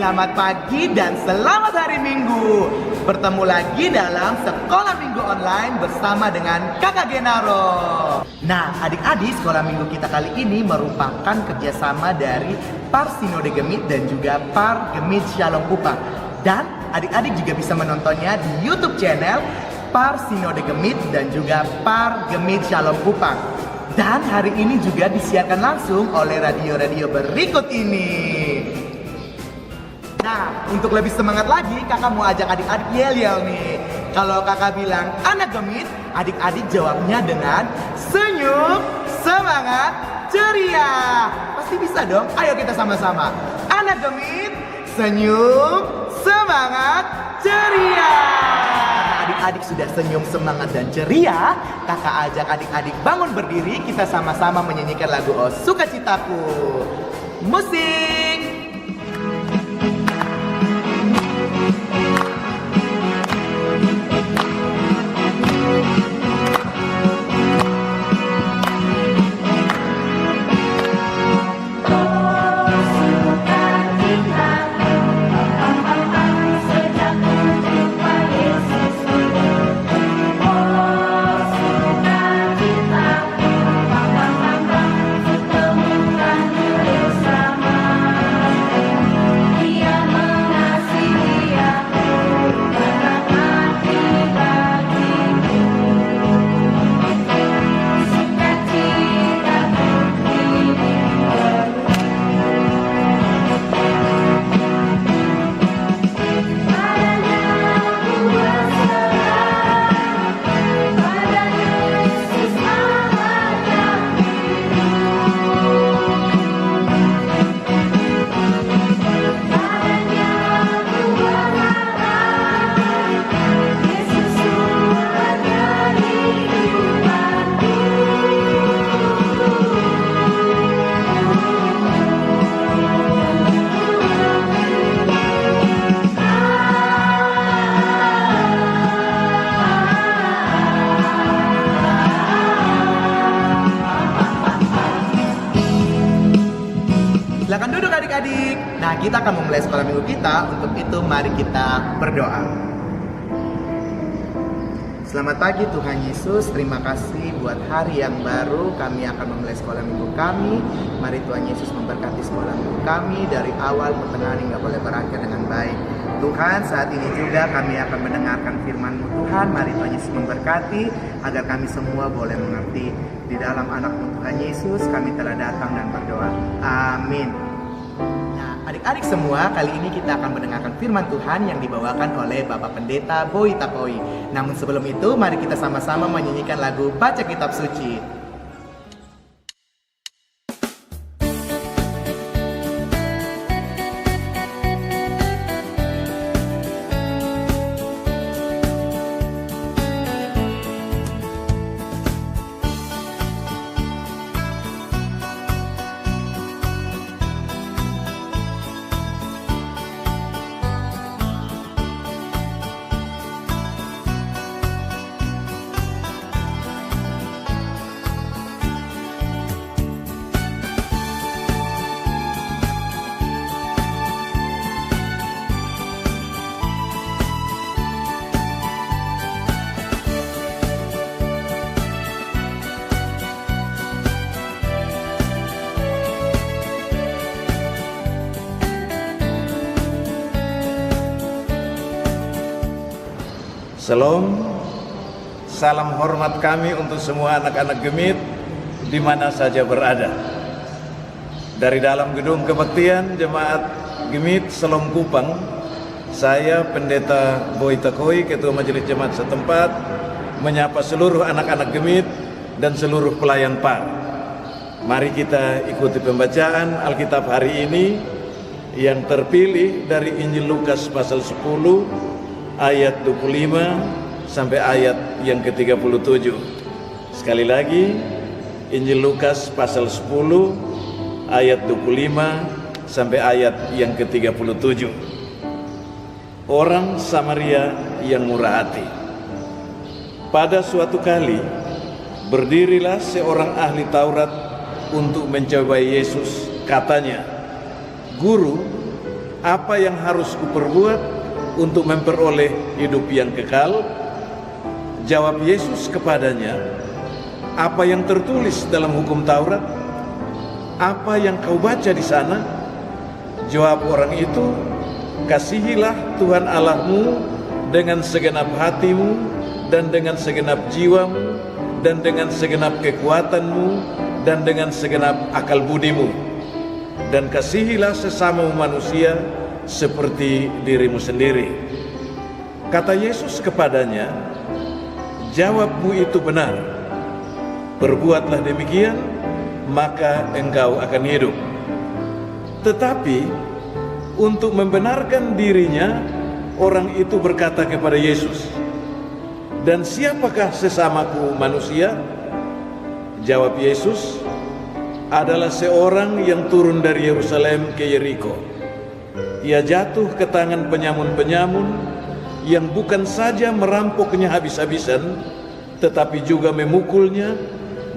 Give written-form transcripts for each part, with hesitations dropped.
selamat pagi dan selamat hari Minggu. Bertemu lagi dalam Sekolah Minggu Online bersama dengan Kakak Genaro. Nah, adik-adik, Sekolah Minggu kita kali ini merupakan kerjasama dari Par Sinode Gemit dan juga Par Gemit Shalom Kupang. Dan adik-adik juga bisa menontonnya di YouTube channel Par Sinode Gemit dan juga Par Gemit Shalom Kupang. Dan hari ini juga disiarkan langsung oleh radio-radio berikut ini. Nah, untuk lebih semangat lagi, kakak mau ajak adik-adik yel-yel nih. Kalau kakak bilang anak gemit, adik-adik jawabnya dengan senyum, semangat, ceria. Pasti bisa dong, ayo kita sama-sama. Anak gemit, senyum, semangat, ceria. Adik-adik sudah senyum, semangat, dan ceria. Kakak ajak adik-adik bangun berdiri. Kita sama-sama menyanyikan lagu Oh Sukacitaku. Musik. Silakan duduk adik-adik. Nah, kita akan memulai sekolah minggu kita. Untuk itu mari kita berdoa. Selamat pagi Tuhan Yesus. Terima kasih buat hari yang baru. Kami akan memulai sekolah minggu kami. Mari Tuhan Yesus memberkati sekolah minggu kami dari awal pertengahan hingga boleh berakhir dengan baik. Tuhan, saat ini juga kami akan mendengarkan firman-Mu Tuhan. Mari Tuhan Yesus memberkati agar kami semua boleh mengerti. Di dalam anak-Mu Tuhan Yesus kami telah datang dan berdoa. Amin. Nah, adik-adik semua, kali ini kita akan mendengarkan firman Tuhan yang dibawakan oleh Bapak Pendeta Boy Takoi. Namun sebelum itu, mari kita sama-sama menyanyikan lagu Baca Kitab Suci. Shalom, salam hormat kami untuk semua anak-anak Gemit di mana saja berada. Dari dalam gedung kebaktian Jemaat Gemit Shalom Kupang, saya Pendeta Boy Takoi, Ketua Majelis Jemaat setempat, menyapa seluruh anak-anak Gemit dan seluruh pelayan Par. Mari kita ikuti pembacaan Alkitab hari ini yang terpilih dari Injil Lukas pasal 10 ayat 25 sampai ayat yang ke-37. Sekali lagi, Injil Lukas pasal 10 ayat 25 sampai ayat yang ke-37. Orang Samaria yang murah hati. Pada suatu kali, berdirilah seorang ahli Taurat untuk mencobai Yesus. Katanya, "Guru, apa yang harus kuperbuat untuk memperoleh hidup yang kekal? Jawab Yesus kepadanya, apa yang tertulis dalam hukum Taurat? Apa yang kau baca di sana? Jawab orang itu, kasihilah Tuhan Allahmu dengan segenap hatimu, dan dengan segenap jiwamu, dan dengan segenap kekuatanmu, dan dengan segenap akal budimu. Dan kasihilah sesamamu manusia seperti dirimu sendiri. Kata Yesus kepadanya, jawabmu itu benar. Perbuatlah demikian, maka engkau akan hidup. Tetapi untuk membenarkan dirinya, orang itu berkata kepada Yesus, dan siapakah sesamaku manusia? Jawab Yesus, adalah seorang yang turun dari Yerusalem ke Yeriko. Ia jatuh ke tangan penyamun-penyamun yang bukan saja merampoknya habis-habisan, tetapi juga memukulnya,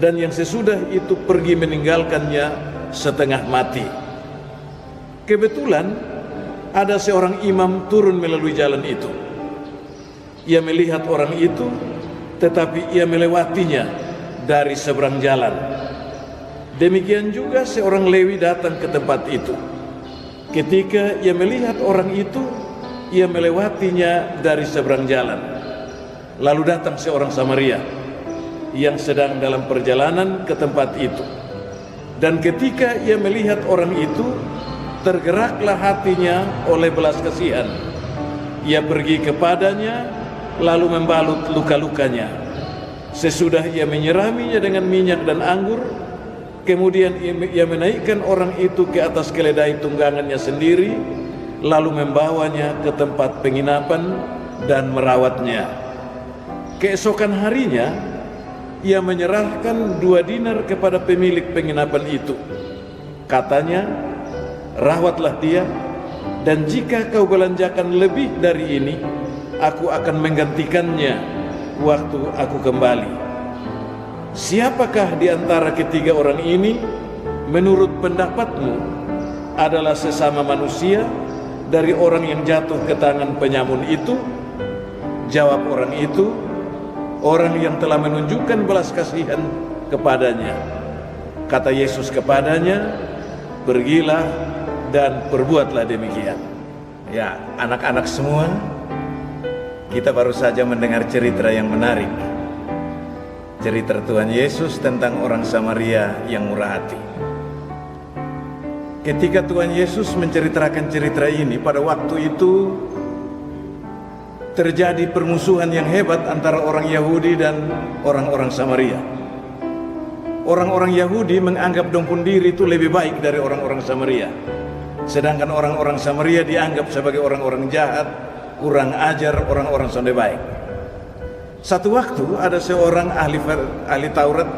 dan yang sesudah itu pergi meninggalkannya setengah mati. Kebetulan ada seorang imam turun melalui jalan itu. Ia melihat orang itu, tetapi ia melewatinya dari seberang jalan. Demikian juga seorang Lewi datang ke tempat itu. Ketika ia melihat orang itu, ia melewatinya dari seberang jalan. Lalu datang seorang Samaria yang sedang dalam perjalanan ke tempat itu. Dan ketika ia melihat orang itu, tergeraklah hatinya oleh belas kasihan. Ia pergi kepadanya, lalu membalut luka-lukanya. Sesudah ia menyiraminya dengan minyak dan anggur, kemudian ia menaikkan orang itu ke atas keledai tunggangannya sendiri, lalu membawanya ke tempat penginapan dan merawatnya. Keesokan harinya, ia menyerahkan 2 dinar kepada pemilik penginapan itu. Katanya, rawatlah dia, dan jika kau belanjakan lebih dari ini, aku akan menggantikannya waktu aku kembali. Siapakah di antara ketiga orang ini menurut pendapatmu adalah sesama manusia dari orang yang jatuh ke tangan penyamun itu? Jawab orang itu, orang yang telah menunjukkan belas kasihan kepadanya. Kata Yesus kepadanya, pergilah dan perbuatlah demikian. Ya, anak-anak semua, kita baru saja mendengar cerita yang menarik. Cerita Tuhan Yesus tentang orang Samaria yang murah hati. Ketika Tuhan Yesus menceritakan cerita ini, pada waktu itu terjadi permusuhan yang hebat antara orang Yahudi dan orang-orang Samaria. Orang-orang Yahudi menganggap dompun diri itu lebih baik dari orang-orang Samaria. Sedangkan orang-orang Samaria dianggap sebagai orang-orang jahat, kurang ajar, orang-orang sonde baik. Satu waktu ada seorang ahli Taurat,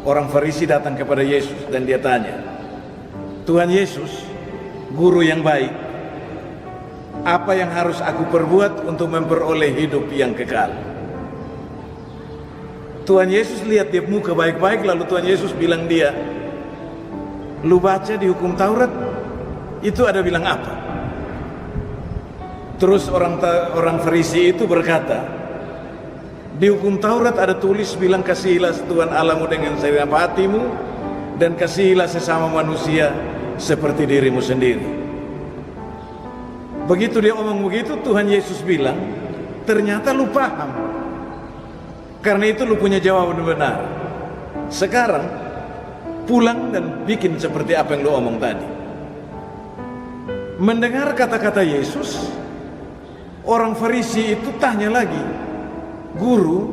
orang Farisi datang kepada Yesus dan dia tanya, Tuhan Yesus, guru yang baik, apa yang harus aku perbuat untuk memperoleh hidup yang kekal? Tuhan Yesus lihat dia muka baik-baik, lalu Tuhan Yesus bilang dia, lu baca di hukum Taurat, itu ada bilang apa? Terus orang Farisi itu berkata, di hukum Taurat ada tulis bilang kasihilah Tuhan Allahmu dengan segenap hatimu, dan kasihilah sesama manusia seperti dirimu sendiri. Begitu dia omong begitu, Tuhan Yesus bilang, ternyata lu paham. Karena itu lu punya jawaban benar. Sekarang pulang dan bikin seperti apa yang lu omong tadi. Mendengar kata-kata Yesus, orang Farisi itu tanya lagi, Guru,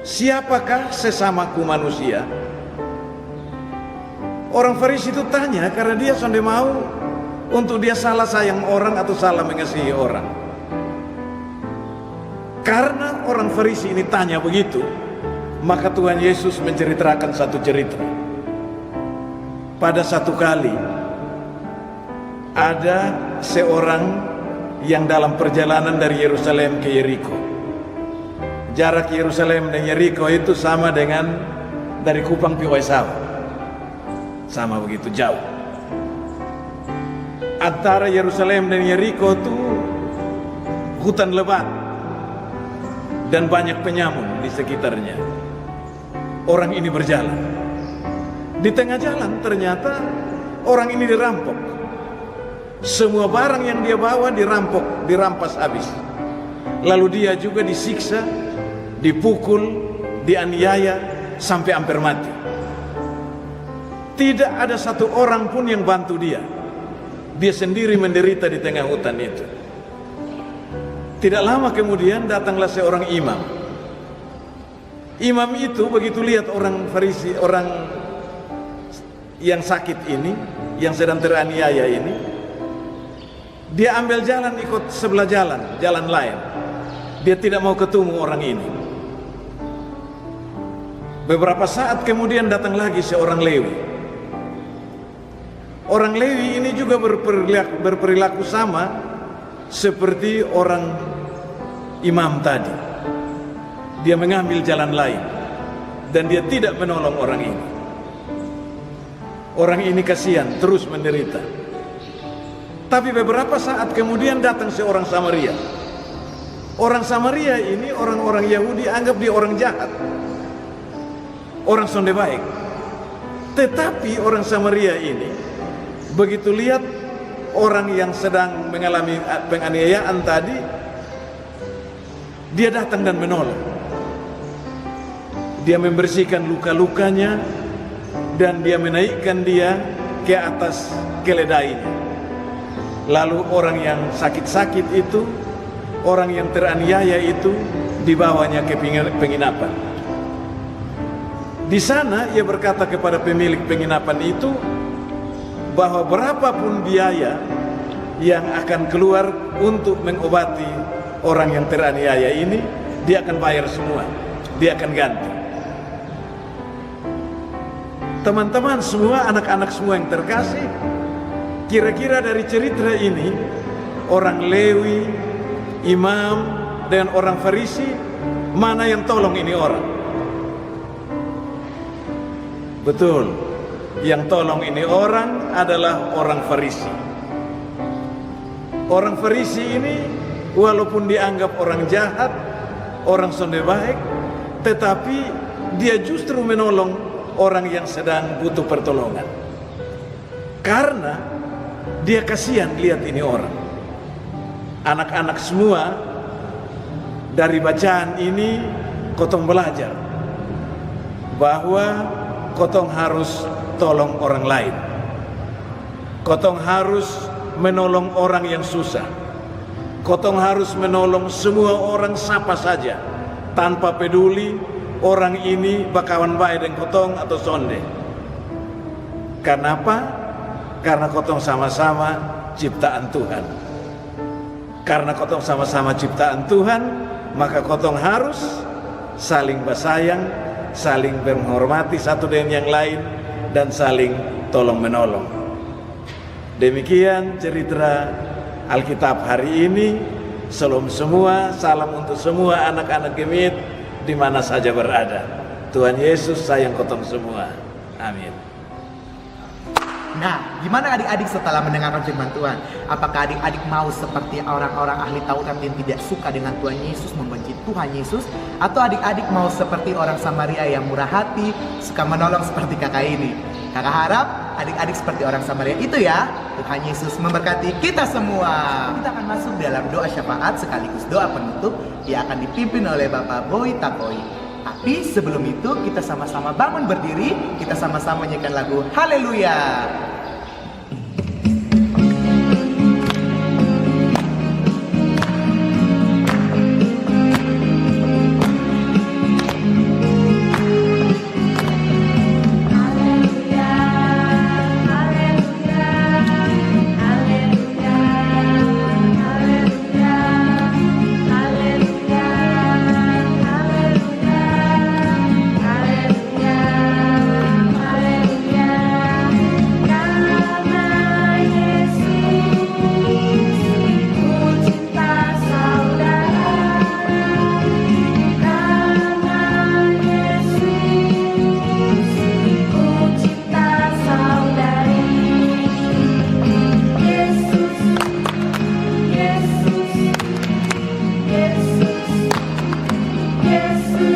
siapakah sesamaku manusia? Orang Farisi itu tanya karena dia sonde mau untuk dia salah sayang orang atau salah mengasihi orang. Karena orang Farisi ini tanya begitu, maka Tuhan Yesus menceritakan satu cerita. Pada satu kali ada seorang yang dalam perjalanan dari Yerusalem ke Yeriko. Jarak Yerusalem dan Yeriko itu sama dengan dari Kupang pi Oesau. Sama begitu jauh. Antara Yerusalem dan Yeriko itu hutan lebat dan banyak penyamun di sekitarnya. Orang ini berjalan. Di tengah jalan ternyata orang ini dirampok. Semua barang yang dia bawa dirampok, dirampas habis. Lalu dia juga disiksa, dipukul, dianiaya sampai hampir mati. Tidak ada satu orang pun yang bantu dia. Dia sendiri menderita di tengah hutan itu. Tidak lama kemudian datanglah seorang imam. Imam itu begitu lihat orang Farisi, orang yang sakit ini, yang sedang teraniaya ini, dia ambil jalan ikut sebelah jalan lain. Dia tidak mau ketemu orang ini. Beberapa saat kemudian datang lagi seorang Lewi. Orang Lewi ini juga berperilaku sama seperti orang imam tadi. Dia mengambil jalan lain dan dia tidak menolong orang ini. Orang ini kasihan, terus menderita. Tapi beberapa saat kemudian datang seorang Samaria. Orang Samaria ini orang-orang Yahudi anggap dia orang jahat, orang sonde baik. Tetapi orang Samaria ini begitu lihat orang yang sedang mengalami penganiayaan tadi, dia datang dan menolong. Dia membersihkan luka-lukanya dan dia menaikkan dia ke atas keledainya. Lalu orang yang sakit-sakit itu, orang yang teraniaya itu dibawanya ke penginapan. Di sana ia berkata kepada pemilik penginapan itu bahwa berapapun biaya yang akan keluar untuk mengobati orang yang teraniaya ini, dia akan bayar semua, dia akan ganti. Teman-teman semua, anak-anak semua yang terkasih, kira-kira dari cerita ini, orang Lewi, imam, dan orang Farisi, mana yang tolong ini orang? Betul. Yang tolong ini orang adalah orang Farisi. Orang Farisi ini walaupun dianggap orang jahat, orang sonde baik, tetapi dia justru menolong orang yang sedang butuh pertolongan. Karena dia kasihan lihat ini orang. Anak-anak semua dari bacaan ini kotong belajar bahwa kotong harus tolong orang lain. Kotong harus menolong orang yang susah. Kotong harus menolong semua orang siapa saja, tanpa peduli orang ini bakawan baik dengan kotong atau sonde. Kenapa? Karena kotong sama-sama ciptaan Tuhan. Karena kotong sama-sama ciptaan Tuhan, maka kotong harus saling bersayang, saling menghormati satu dengan yang lain, dan saling tolong menolong. Demikian cerita Alkitab hari ini. Salam semua, salam untuk semua anak-anak Gemit di mana saja berada. Tuhan Yesus sayang kotong semua. Amin. Nah, gimana adik-adik setelah mendengarkan firman Tuhan? Apakah adik-adik mau seperti orang-orang ahli Taurat yang tidak suka dengan Tuhan Yesus, membenci Tuhan Yesus? Atau adik-adik mau seperti orang Samaria yang murah hati, suka menolong seperti kakak ini? Kakak harap adik-adik seperti orang Samaria itu ya. Tuhan Yesus memberkati kita semua. Kita akan masuk dalam doa syafaat sekaligus doa penutup yang akan dipimpin oleh Bapak Boy Takoi. Tapi sebelum itu kita sama-sama bangun berdiri, kita sama-sama nyanyikan lagu Haleluya. Hallelujah. Silakan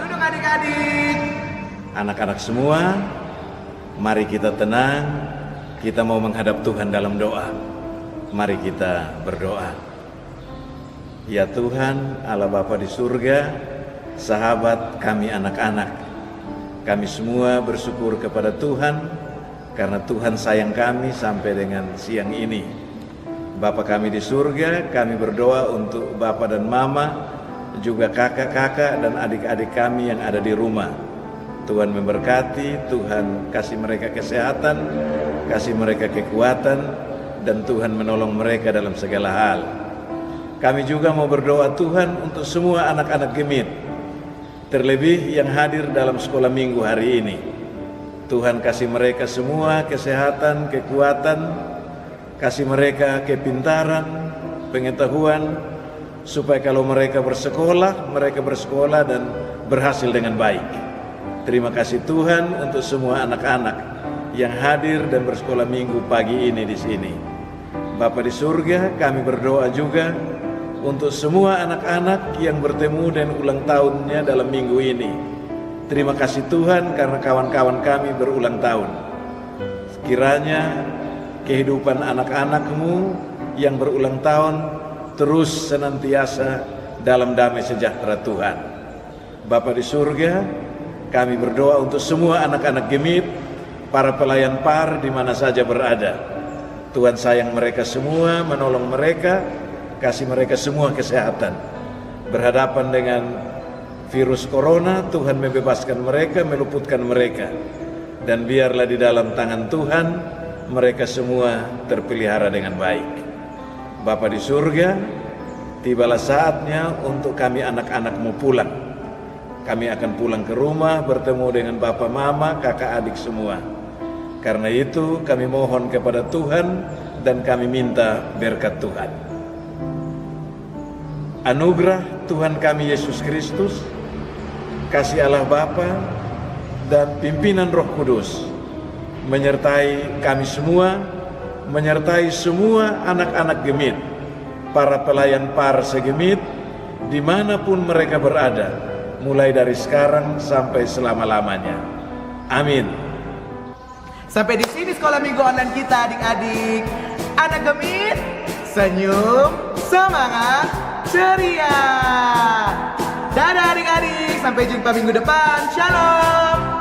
duduk adik-adik. Anak-anak semua, mari kita tenang. Kita mau menghadap Tuhan dalam doa. Mari kita berdoa. Ya Tuhan, Allah Bapa di surga, sahabat kami anak-anak, kami semua bersyukur kepada Tuhan karena Tuhan sayang kami sampai dengan siang ini. Bapa kami di surga, kami berdoa untuk Bapa dan Mama, juga kakak-kakak dan adik-adik kami yang ada di rumah. Tuhan memberkati, Tuhan kasih mereka kesehatan, kasih mereka kekuatan, dan Tuhan menolong mereka dalam segala hal. Kami juga mau berdoa Tuhan untuk semua anak-anak Gemit, terlebih yang hadir dalam sekolah minggu hari ini. Tuhan kasih mereka semua kesehatan, kekuatan, kasih mereka kepintaran, pengetahuan, supaya kalau mereka bersekolah dan berhasil dengan baik. Terima kasih Tuhan untuk semua anak-anak yang hadir dan bersekolah minggu pagi ini di sini. Bapa di surga, kami berdoa juga untuk semua anak-anak yang bertemu dan ulang tahunnya dalam minggu ini. Terima kasih Tuhan karena kawan-kawan kami berulang tahun. Sekiranya kehidupan anak-anak-Mu yang berulang tahun terus senantiasa dalam damai sejahtera Tuhan. Bapa di surga, kami berdoa untuk semua anak-anak Gemit, para pelayan PAR di mana saja berada. Tuhan sayang mereka semua, menolong mereka, kasih mereka semua kesehatan. Berhadapan dengan virus corona, Tuhan membebaskan mereka, meluputkan mereka. Dan biarlah di dalam tangan Tuhan, mereka semua terpelihara dengan baik. Bapa di surga, tibalah saatnya untuk kami anak-anak-Mu pulang. Kami akan pulang ke rumah, bertemu dengan Bapa, Mama, kakak, adik semua. Karena itu kami mohon kepada Tuhan dan kami minta berkat Tuhan. Anugerah Tuhan kami Yesus Kristus, kasih Allah Bapa dan pimpinan Roh Kudus menyertai kami semua, menyertai semua anak-anak Gemit, para pelayan PAR segemit, dimanapun mereka berada, mulai dari sekarang sampai selama-lamanya. Amin. Sampai di sini sekolah minggu online kita adik-adik. Anak Gemit, senyum, semangat, ceria. Dadah adik-adik, sampai jumpa minggu depan. Shalom.